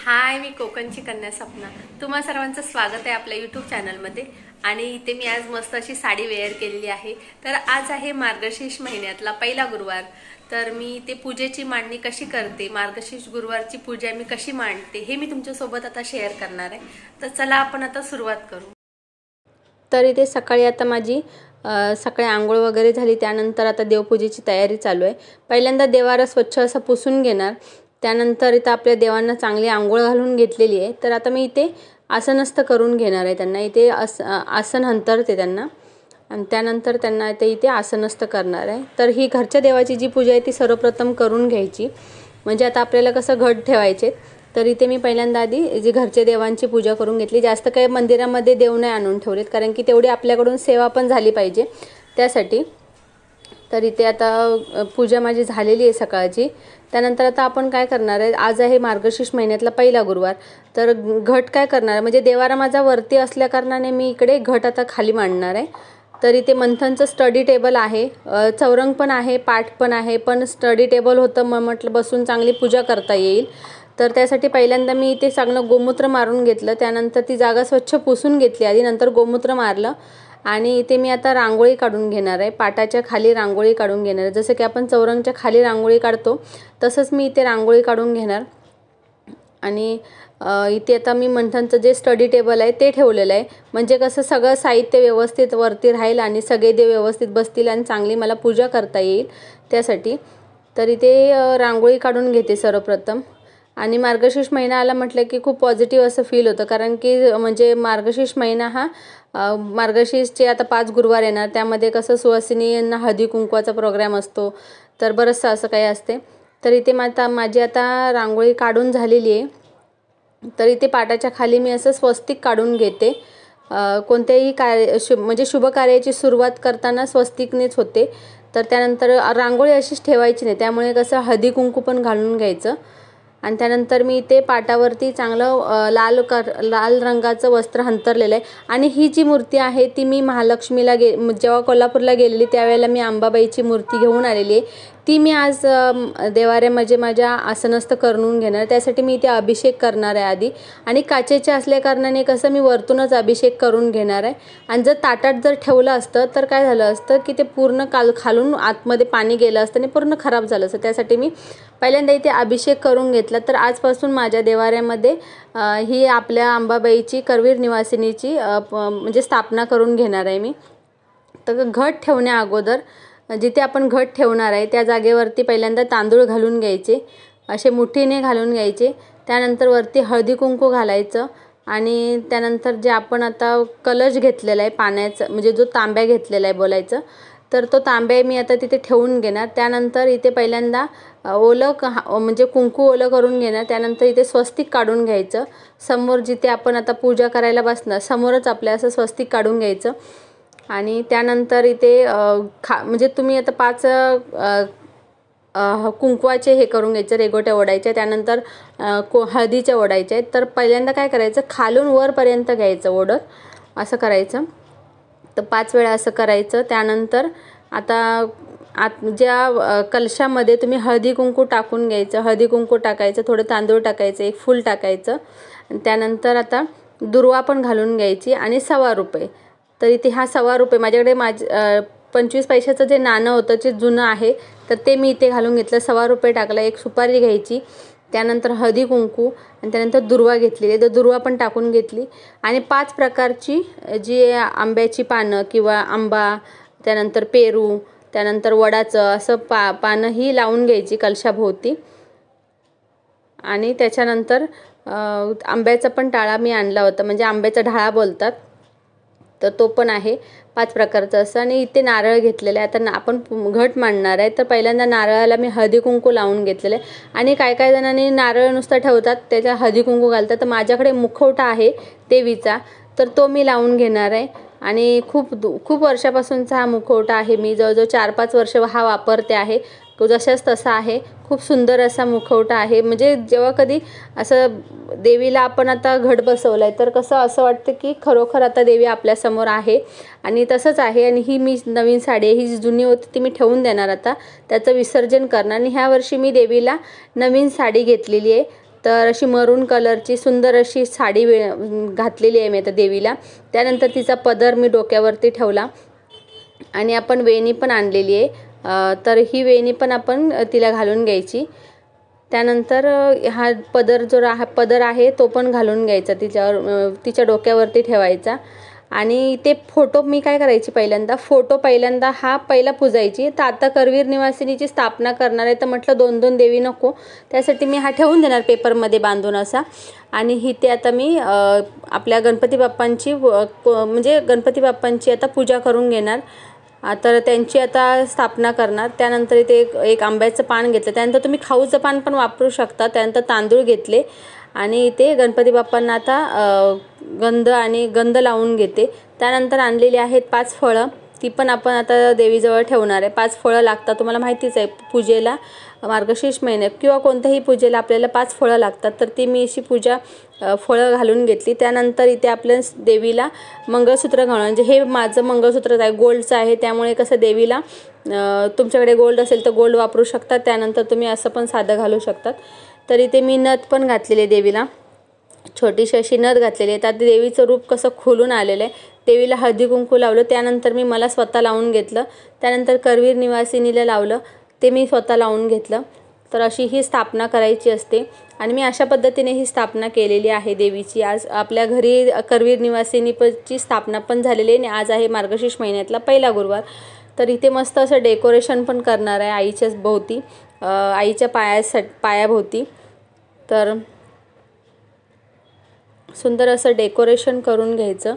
हाय, मी कोकणची कन्या सपना। तुम्हा सर्वांचं स्वागत आहे आपल्या यूट्यूब चॅनलमध्ये। आणि इथे मी आज मस्त अशी साडी वेअर केलेली आहे। तर आज आहे मार्गशीर्ष महिन्यातला पहिला गुरुवार। तर मी ते पूजेची मांडणी कशी करते, मार्गशीर्ष गुरुवारची पूजा मी कशी मांडते हे मी तुमच्यासोबत आता शेअर करणार आहे। तर चला आपण आता सुरुवात करू। तर इथे सकाळी आता माझी सकाळी आंघोळ वगैरे झाली, त्यानंतर आता देवपूजेची तयारी चालू आहे। पहिल्यांदा देवारा स्वच्छ असा पुसून घेणार, त्यानंतर इथे आपल्या देवांना चांगली आंघोळ घालून घेतलेली आहे। तर आता मी इथे आसनस्थ करून घेणार आहे त्यांना, इथे आसन अंतरते त्यांना आणि त्यानंतर त्यांना इथे आसनस्थ करणार आहे। तर ही घरच्या देवाची जी पूजा आहे ती सर्वप्रथम करून घ्यायची, म्हणजे आता आपल्याला कसं घट ठेवायचे। तर इथे मी पहिल्यांदा आधी जी घरच्या देवांची पूजा करून घेतली। जास्त काही मंदिरामध्ये देव नाही आणून ठेवलेत, कारण की तेवढी आपल्याकडून सेवा पण झाली पाहिजे त्यासाठी। तर इथे आता पूजा माझी झालेली आहे सकाळची। त्यानंतर आता आपण काय करणार आहे, आज आहे मार्गशीर्ष महिन्यातला पहिला गुरुवार। तर घट काय करणार आहे, म्हणजे देवारा माझा वरती असल्या कारणाने मी इकडे घट आता खाली मांडणार आहे। तर इथे मंथनचं स्टडी टेबल आहे, चौरंग पण आहे, पाठ पण आहे, पण स्टडी टेबल होतं मग म्हटलं बसून चांगली पूजा करता येईल। तर त्यासाठी पहिल्यांदा मी इथे चांगलं गोमूत्र मारून घेतलं, त्यानंतर ती जागा स्वच्छ पुसून घेतली आधी, नंतर गोमूत्र मारलं। आणि इथे मी आता रांगोळी काढून घेणार आहे, पाटाच्या खाली रांगोळी काढून घेणार आहे। जसं की आपण चौरंगच्या खाली रांगोळी काढतो तसंच मी इथे रांगोळी काढून घेणार। आणि इथे आता मी मंथनचं जे स्टडी टेबल आहे ते ठेवलेलं आहे, म्हणजे कसं सगळं साहित्य व्यवस्थित वरती राहील आणि सगळे देव व्यवस्थित बसतील आणि चांगली मला पूजा करता येईल त्यासाठी। तर इथे रांगोळी काढून घेते सर्वप्रथम। आणि मार्गशीर्ष महिना आला म्हटलं की खूप पॉझिटिव्ह असं फील होतं, कारण की म्हणजे मार्गशीर्ष महिना हा मार्गशीर्षचे आता 5 गुरुवार येणार, त्यामध्ये कसं सुवासिनींना हळदी कुंकवाचा प्रोग्राम असतो, तर बरंचसं असं काही असते। तर इथे माझी आता रांगोळी काढून झालेली आहे। तर इथे पाटाच्या खाली मी असं स्वस्तिक काढून घेते। कोणत्याही म्हणजे शुभ कार्याची सुरुवात करताना स्वस्तिकनेच होते। तर त्यानंतर रांगोळी अशीच ठेवायची नाही, त्यामुळे कसं हळदी कुंकू पण घालून घ्यायचं। आणि त्यानंतर मी इथे पाटावरती चांगलं लाल रंगाचं वस्त्र अंतरलेलं आहे। आणि ही जी मूर्ती आहे ती मी महालक्ष्मीला जेव्हा कोल्हापूरला गेलेली त्यावेळेला मी अंबाबाईची मूर्ती घेऊन आलेली आहे, ती मी आज देवाऱ्यामध्ये माझ्या आसनस्थ करून घेणार। त्यासाठी मी इथे अभिषेक करणार आहे आधी, आणि काचेचे असल्या कारणाने कसं मी वरतूनच अभिषेक करून घेणार आहे। आणि जर ताटात जर ठेवलं असतं तर काय झालं असतं की ते पूर्ण खालून आतमध्ये पाणी गेलं असतं आणि पूर्ण खराब झालं असतं, त्यासाठी मी पहिल्यांदा इथे अभिषेक करून घेतला। तर आजपासून माझ्या देवाऱ्यामध्ये ही आपल्या अंबाबाईची करवीर निवासिनीची म्हणजे स्थापना करून घेणार आहे मी। तर घट ठेवण्या अगोदर जिथे आपण घट ठेवणार आहे त्या जागेवरती पहिल्यांदा तांदूळ घालून घ्यायचे, असे मुठीने घालून घ्यायचे। त्यानंतर वरती हळदी कुंकू घालायचं, आणि त्यानंतर जे आपण आता कलश घेतलेला आहे पाण्याचं, म्हणजे जो तांब्या घेतलेला आहे बोलायचं, तर तो तांब्या मी आता तिथे ठेवून घेणार। त्यानंतर इथे पहिल्यांदा म्हणजे कुंकू ओलं करून घेणार। त्यानंतर इथे स्वस्तिक काढून घ्यायचं, समोर जिथे आपण आता पूजा करायला बसणार समोरच आपल्या असं स्वस्तिक काढून घ्यायचं। आणि त्यानंतर इथे म्हणजे तुम्ही आता 5 कुंकवाचे हे करून घ्यायचे, रेघोट्या ओढायच्या, त्यानंतर हळदीच्या ओढायच्या आहेत। तर पहिल्यांदा काय करायचं, खालून वरपर्यंत घ्यायचं ओढत, असं करायचं। तर 5 वेळा असं करायचं। त्यानंतर आता ज्या कलशामध्ये तुम्ही हळदी कुंकू टाकून घ्यायचं, हळदी कुंकू टाकायचं, थोडं तांदूळ टाकायचं, 1 फूल टाकायचं। त्यानंतर आता दुर्वा पण घालून घ्यायची आणि ₹1.25। तर इथे हा ₹1.25 माझ्याकडे 25 पैशाचं जे नाणं होतं जे जुनं आहे, तर ते मी इथे घालून घेतलं, ₹1.25 टाकला। 1 सुपारी घ्यायची, त्यानंतर हळदी कुंकू, आणि त्यानंतर दुर्वा घेतलेली, तर दुर्वा पण टाकून घेतली। आणि 5 प्रकारची जी आंब्याची पानं किंवा आंबा, त्यानंतर पेरू, त्यानंतर वडाचं असं पानं ही लावून घ्यायची कलशाभोवती। आणि त्याच्यानंतर आंब्याचा पण टाळा मी आणला होता, म्हणजे आंब्याचा ढाळा बोलतात, तर तो पण आहे 5 प्रकारचा असं। आणि इथे नारळ घेतलेला आहे, आता आपण घट मांडणार आहे, तर पहिल्यांदा नारळाला मी हळदी कुंकू लावून घेतलेलं आहे। आणि काय जणांनी नारळ नुसता ठेवतात, त्याच्या हळदी कुंकू घालतात, तर माझ्याकडे मुखवटा आहे देवीचा, तर तो मी लावून घेणार आहे। आणि खूप वर्षापासूनचा हा मुखवटा आहे, मी जवळजवळ 4-5 वर्ष हा वापरते आहे, तो जशाच तसा आहे। खूप सुंदर असा मुखवटा आहे, म्हणजे जेव्हा कधी असं देवीला आपण आता घट बसवलाय तर कसं असं वाटतं की खरोखर आता देवी आपल्यासमोर आहे, आणि तसंच आहे। आणि ही मी नवीन साडी आहे, ही जी जुनी होती ती मी ठेवून देणार, आता त्याचं विसर्जन करणार। आणि ह्या वर्षी मी देवीला नवीन साडी घेतलेली आहे, तर अशी मरून कलरची सुंदर अशी साडी घातलेली आहे मी आता देवीला. त्यानंतर तिचा पदर मी डोक्यावरती ठेवला आणि आपण वेणी पण आणलेली आहे, तर ही वेणी पण आपण तिला घालून घ्यायची. त्यानंतर हा पदर आहे तो पण घालून घ्यायचा तिच्या डोक्यावरती ठेवायचा. आणि ते फोटो मी काय करायची पहिल्यांदा हा पहिला पुजायची. तर आता करवीर निवासिनीची स्थापना करणार आहे, तर म्हटलं 2-2 देवी नको, त्यासाठी मी हा ठेवून देणार पेपरमध्ये बांधून असा. आणि ही ते आता मी आपल्या गणपती बाप्पांची आता पूजा करून घेणार. तर त्यांची आता स्थापना करणार. त्यानंतर इथे एक आंब्याचं पान घेतलं, त्यानंतर तुम्ही खाऊचं पान पण वापरू शकता. त्यानंतर तांदूळ घेतले आणि इथे गणपती बाप्पांना आता गंध लावून घेते. त्यानंतर आणलेली आहेत 5 फळं, ती पण आपण आता देवीजवळ ठेवणार आहे. 5 फळं लागतात, तुम्हाला माहितीच आहे पूजेला, मार्गशीर्ष महिन्यात किंवा कोणत्याही पूजेला आपल्याला 5 फळं लागतात. तर ती मी अशी फळं घालून घेतली. त्यानंतर इथे आपल्या देवीला मंगळसूत्र घालून, म्हणजे हे माझं मंगळसूत्र आहे, गोल्डचं आहे, त्यामुळे कसं देवीला तुमच्याकडे गोल्ड असेल तर गोल्ड वापरू शकता. त्यानंतर तुम्ही असं पण साधं घालू शकतात. तर इथे मी नथ पण घातलेली आहे देवीला, छोटीशी अशी नथ घातलेली आहे. त्यात देवीचं रूप कसं खुलून आलेलं आहे. देवीला हळदी कुंकू लावलं, त्यानंतर मी मला स्वतः लावून घेतलं. त्यानंतर करवीर निवासिनीला लावलं, ते मी स्वतः लावून घेतलं. तर अशी ही स्थापना करायची असते आणि मी अशा पद्धतीने ही स्थापना केलेली आहे देवीची. आज आपल्या घरी करवीर निवासिनीची स्थापना पण झालेली आहे आणि आज आहे मार्गशीर्ष महिन्यातला पहिला गुरुवार. तर इथे मस्त असं डेकोरेशन पण करणार आहे आईच्याच भोवती, आईच्या पायाभोवती. तर सुंदर असं डेकोरेशन करून घ्यायचं.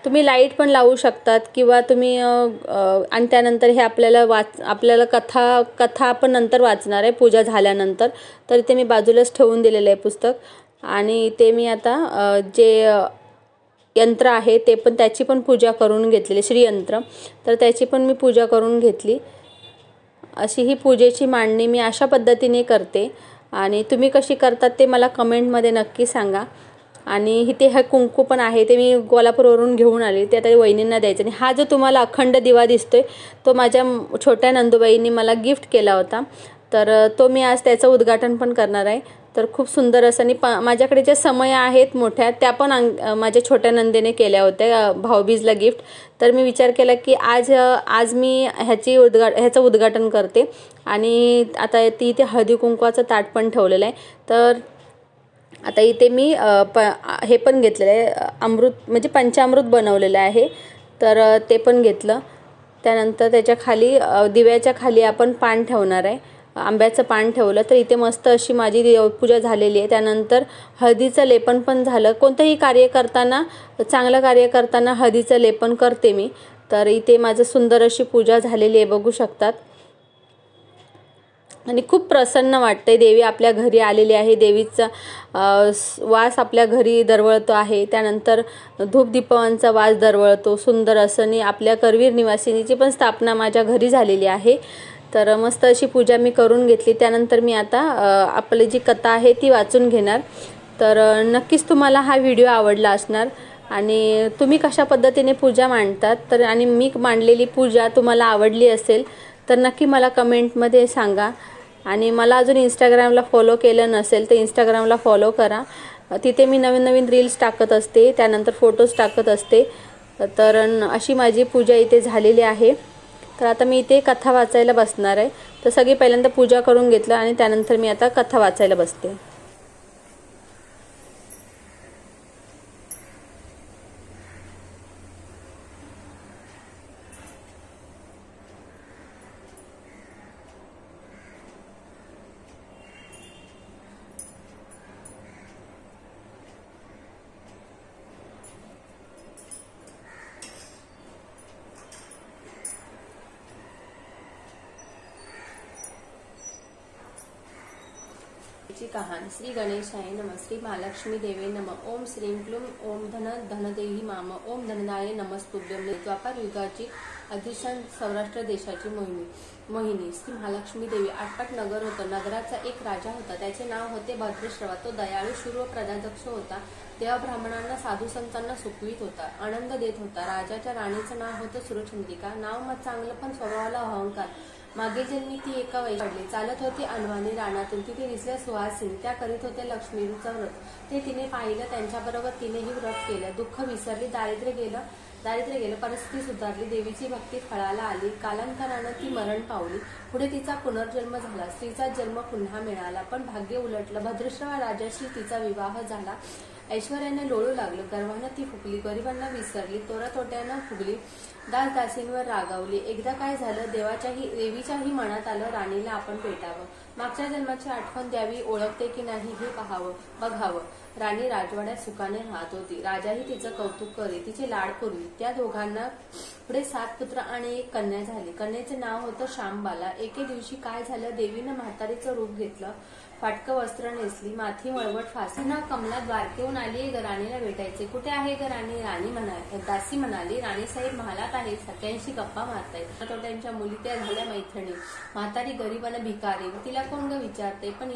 तुम्ही लाईट पण लावू शकतात किंवा तुम्ही आणि त्यानंतर हे आपल्याला कथा आपण नंतर वाचणार आहे पूजा झाल्यानंतर. तर इथे मी बाजूलाच ठेवून दिलेलं आहे पुस्तक. आणि ते मी आता जे यंत्र आहे ते पण, त्याची पण पूजा करून घेतलेली, श्रीयंत्र, तर त्याची पण मी पूजा करून घेतली. अशी ही पूजेची मांडणी मी अशा पद्धतीने करते आणि तुम्ही कशी करतात ते मला कमेंटमध्ये नक्की सांगा. आणि इथे हा कुंकू पण आहे, ते मी कोल्हापूरवरून घेऊन आले, ते आता वहिनींना द्यायचं. आणि हा जो तुम्हाला अखंड दिवा दिसतोय तो माझ्या छोट्या नंदूबाईंनी मला गिफ्ट केला होता. तर तो मी आज त्याचं उद्घाटन पण करणार आहे. तर खूप सुंदर असं. आणि माझ्याकडे ज्या समया आहेत मोठ्या, त्या पण माझ्या छोट्या नंदेने केल्या होत्या भाऊबीजला गिफ्ट. तर मी विचार केला की आज मी ह्याचं उद्घाटन करते. आणि आता ती इथे हळदी कुंकवाचं ताट पण ठेवलेलं आहे. तर आता इथे मी हे पण घेतलेलं आहे, अमृत म्हणजे पंचामृत बनवलेलं आहे, तर ते पण घेतलं. त्यानंतर त्याच्या खाली दिव्याच्या खाली आपण पान ठेवणार आहे, आंब्याचं पान ठेवलं. तर इथे मस्त अशी माझी देवपूजा झालेली आहे. त्यानंतर हळदीचं लेपन पण झालं. कोणतंही कार्य करताना, चांगलं कार्य करताना हळदीचं लेपन करते मी. तर इथे माझं सुंदर अशी पूजा झालेली आहे, बघू शकतात. आणि खूप प्रसन्न वाटतंय, देवी आपल्या घरी आलेली आहे, देवीचा वास आपल्या घरी दरवळतो आहे. त्यानंतर धूपदीपांचा वास दरवळतो सुंदर असं. आणि आपल्या करवीर निवासिनीची पण स्थापना माझ्या घरी झालेली आहे. तर मस्त अशी पूजा मी करून घेतली. त्यानंतर मी आता आपली जी कथा आहे ती वाचून घेणार. तर नक्कीच तुम्हाला हा व्हिडिओ आवडला असणार आणि तुम्ही कशा पद्धतीने पूजा मांडतात, तर आणि मी मांडलेली पूजा तुम्हाला आवडली असेल तर नक्की मला कमेंटमध्ये सांगा. आणि मला अजून इंस्टाग्रामला फॉलो केलं नसेल तर इंस्टाग्रामला फॉलो करा. तिथे मी नवीन नवीन रील्स टाकत असते, त्यानंतर फोटोज टाकत असते. तर अशी माझी पूजा इथे झालेली आहे. तर आता मी इथे कथा वाचायला बसणार आहे. तर सगळी पहिल्यांदा पूजा करून घेतलं आणि त्यानंतर मी आता कथा वाचायला बसते. ची कहाणी. श्री गणेशाय नमः. श्री महालक्ष्मी देवे नमः. ओम श्रीं क्लूं ओम धनदेही माम. ओम धनदाय नमस्तुभ्यं. द्वापार युगाची अधिशान सौराष्ट्र देशाची मोहिनी श्री महालक्ष्मी देवी. आटपाट नगर होतं. नगराचा एक राजा होता, त्याचे नाव होते भद्रेश्वर. तो दयाळू, शूर व प्रजादक्ष होता. देव ब्राह्मणांना, साधू संतांना सुखवीत होता, आनंद देत होता. राजाच्या राणीचं नाव होतं सुरचंद्रिका. नाव मग चांगलं पण स्वभावाला अहंकार. मागे जन्मी ती एका वैष्णवी चालत होती अनवाणी रानातून, तिथे दिसल्या सुहासिनी, त्या करीत होत्या लक्ष्मीचं व्रत. ते तिने पाहिलं, त्यांच्याबरोबर तिनेही व्रत केलं. दुःख विसरली, दारिद्र्य गेलं, परिस्थिती सुधारली, देवीची भक्ती फळाला आली. कालांतरानं ती मरण पावली. पुढे तिचा पुनर्जन्म झाला, स्त्रीचा जन्म पुन्हा मिळाला. पण भाग्य उलटलं. भद्रश्रवा राजाशी तिचा विवाह झाला. ऐश्वर्याने लोळू लागलं, गर्वानं ती फुगली, गरिबांना विसरली, तोरातोट्यानं फुगली, दासदासींवर रागावली. एकदा काय झालं, देवीच्याही मनात आलं, राणीला आपण पेटावं, मागच्या जन्माची आठवण द्यावी, ओळखते की नाही हे बघावं. राणी राजवाड्यात सुखाने राहत होती. राजाही तिचं कौतुक करे, तिचे लाड पुरवी. त्या दोघांना पुढे 7 पुत्र आणि 1 कन्या झाली. कन्येचे नाव होतं श्यामबाला. एके दिवशी काय झालं, देवीनं म्हातारीचं रूप घेतलं, फाटकं वस्त्र नेसली, माथी मळवट फासली. ना कमला द्वारकेहून आली ग राणीला भेटायचे. कुठे आहे ग राणी? दासी म्हणाली, राणीसाहेब महालात आहे, सगळ्यांशी गप्पा मारतायत. त्यांच्या मुली त्या झाल्या मैत्रिणी. म्हातारी गरीबाला भिकारी, तिला कोण ग विचारते, पण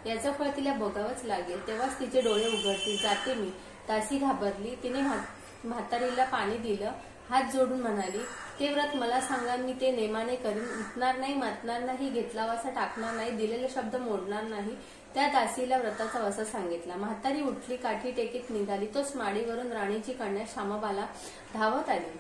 याचं फळ तिला भोगावंच लागेल. तेव्हाच तिचे डोळे उघडतील. जाते मी. दासी घाबरली. तिने म्हातारीला पाणी दिलं, हात जोडून म्हणाली, ते व्रत मला सांगा, मी ते नेमाने करीन. उठणार नाही, मातणार नाही, घेतला वासा टाकणार नाही, दिलेले शब्द मोडणार नाही. त्या दासीला व्रताचा वसा सांगितला. म्हातारी उठली, काठी टेकीत निघाली. तोच माडीवरून राणीची कन्या श्यामबाला धावत आली.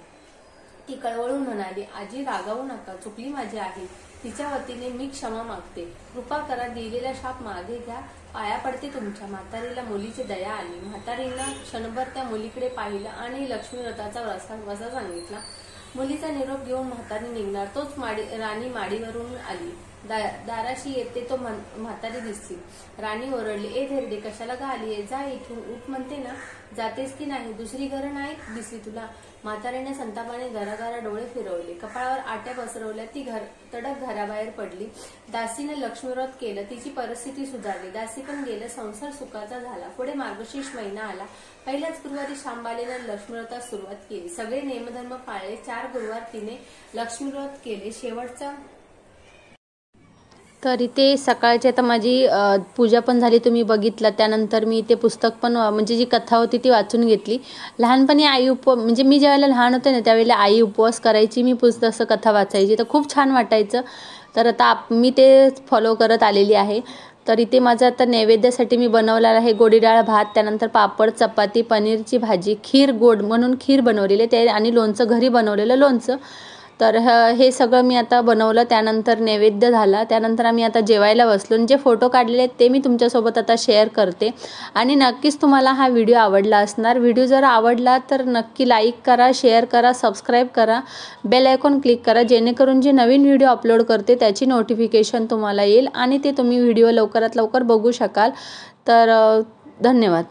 ती कळवळून म्हणाली, आजी रागावू नका, चुकली माझी आई. तिच्या वतीने मी क्षमा मागते. कृपा करा, दिलेला शाप मागे घ्या, पाया पडते तुमच्या. म्हातारीला मुलीची दया आली. म्हातारीनं क्षणभर त्या मुलीकडे पाहिलं आणि लक्ष्मी व्रताचा वसा सांगितला. मुलीचा निरोप घेऊन म्हातारी निघणार, तोच राणी माडीवरून आली. दाराशी येते तो म्हातारी दिसली. राणी ओरडली, ए धेरडे, कशाला गा आलीये? जा इथून, उठ म्हणते ना. जातेस की नाही? दुसरी घरं नाही दिसली तुला? म्हातारीने संतापाने घराघरा डोळे फिरवले, कपाळावर आट्या पसरवल्या. ती तडक घराबाहेर पडली. दासीने लक्ष्मीव्रत केलं, तिची परिस्थिती सुधारली. दासी पण गेलं, संसार सुखाचा झाला. पुढे मार्गशीर्ष महिना आला. पहिल्याच गुरुवारी श्यामबालेने लक्ष्मीव्रतास सुरुवात केली. सगळे नेमधर्म पाळले. 4 गुरुवार तिने लक्ष्मीव्रत केले. शेवटचा तर इथे सकाळची आता माझी पूजा पण झाली, तुम्ही बघितलं. त्यानंतर मी इथे पुस्तक पण म्हणजे जी कथा होती ती वाचून घेतली. लहानपणी आई म्हणजे मी ज्यावेळेला लहान होते ना, त्यावेळेला आई उपवास करायची, मी पुस्तक कथा वाचायची, तर खूप छान वाटायचं. तर आता मी ते फॉलो करत आलेली आहे. तर इथे माझं आता नैवेद्यासाठी मी बनवलेला आहे गोडी डाळ भात, त्यानंतर पापड, चपाती, पनीरची भाजी, खीर, गोड म्हणून खीर बनवलेली आहे आणि लोणचं, घरी बनवलेलं लोणचं. तर हे सगळं मी आता बनवलं. त्यानंतर नैवेद्य झाला. त्यानंतर आम्ही आता जेवायला बसलो. जे फोटो काढलेले आहेत ते मी तुमच्यासोबत आता शेअर करते. आणि नक्कीच तुम्हाला हा व्हिडिओ आवडला असणार. व्हिडिओ जर आवडला तर नक्की लाईक करा, शेअर करा, सबस्क्राईब करा, बेल आयकॉन क्लिक करा, जेणेकरून जे नवीन व्हिडिओ अपलोड करते त्याची नोटिफिकेशन तुम्हाला येईल आणि ते तुम्ही व्हिडिओ लवकरात लवकर बघू शकाल. तर धन्यवाद.